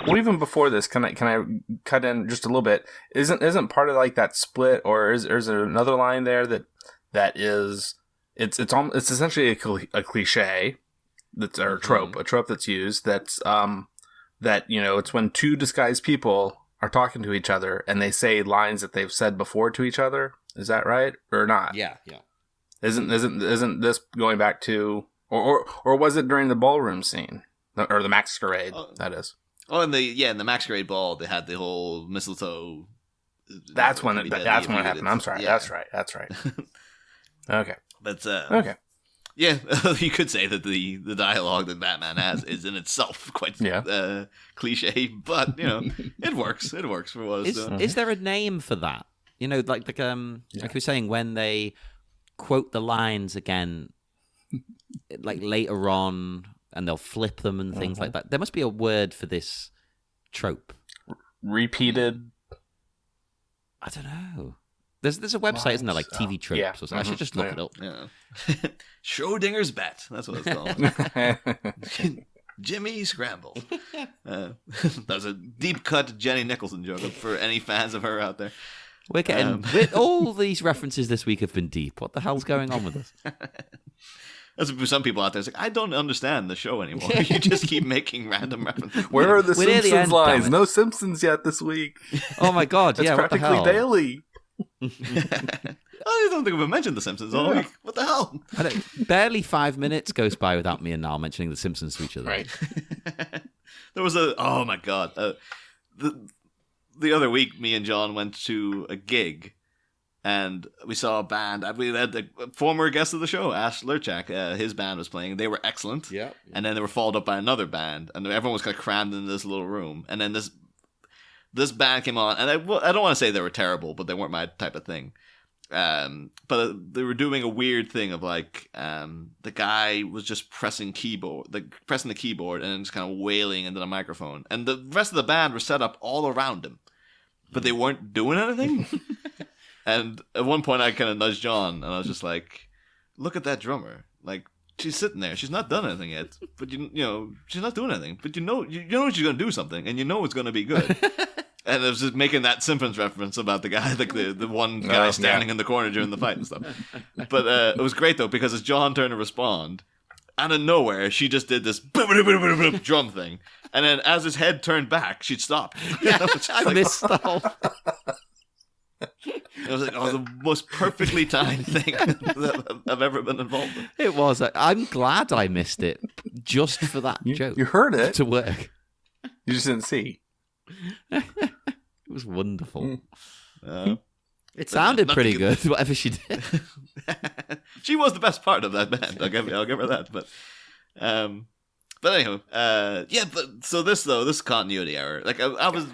Well, even before this, can I cut in just a little bit? Isn't part of like that split, or is there another line there that is it's essentially a cliche that's or a trope that's used that's that it's when two disguised people are talking to each other and they say lines that they've said before to each other. Is that right or not? Yeah. Isn't this going back to or was it during the ballroom scene or the masquerade? That is. Oh, in the masquerade ball, they had the whole mistletoe. That's when it happened. I'm sorry. Yeah. That's right. Okay. But okay. Yeah, you could say that the dialogue that Batman has is in itself quite cliche, but it works. It works for what it's doing. Is there a name for that? Like we were saying, when they quote the lines again, like later on, and they'll flip them and things like that. There must be a word for this trope. Repeated. I don't know. There's a website, isn't there, like TV tropes or something? I should just look it up. Yeah. Schrodinger's bet. That's what it's called. Jimmy Scramble. That was a deep cut Jenny Nicholson joke for any fans of her out there. We're getting all these references this week have been deep. What the hell's going on with us? That's for some people out there. It's like, I don't understand the show anymore. You just keep making random references. Where are the Simpsons lines? No Simpsons yet this week. Oh my god! It's practically what the hell? daily. I don't think we've mentioned the Simpsons all week. What the hell? Barely 5 minutes goes by without me and Niall mentioning the Simpsons to each other. Right. There was oh my god. The other week, me and John went to a gig, and we saw a band. We had a former guest of the show, Ash Lurchak. His band was playing. They were excellent. Yeah. And then they were followed up by another band, and everyone was kind of crammed in this little room. And then this band came on, and I don't want to say they were terrible, but they weren't my type of thing. But they were doing a weird thing of like the guy was just pressing the keyboard and then just kind of wailing into the microphone, and the rest of the band were set up all around him, but they weren't doing anything. And at one point I kind of nudged John, and I was just like, look at that drummer, like she's sitting there, she's not done anything yet, but she's not doing anything, but you know she's gonna do something, and it's gonna be good. And it was just making that Simpsons reference about the guy, like the one guy standing in the corner during the fight and stuff. But it was great, though, because as John turned to respond, out of nowhere, she just did this drum thing. And then as his head turned back, she'd stop. I missed the whole... It was like, the most perfectly timed thing that I've ever been involved in. It was. I'm glad I missed it, just for that joke. You heard it. To work. You just didn't see. It was wonderful. It sounded pretty good, whatever she did. She was the best part of that band. I'll give her that. But anyhow, but so this continuity error. Like I was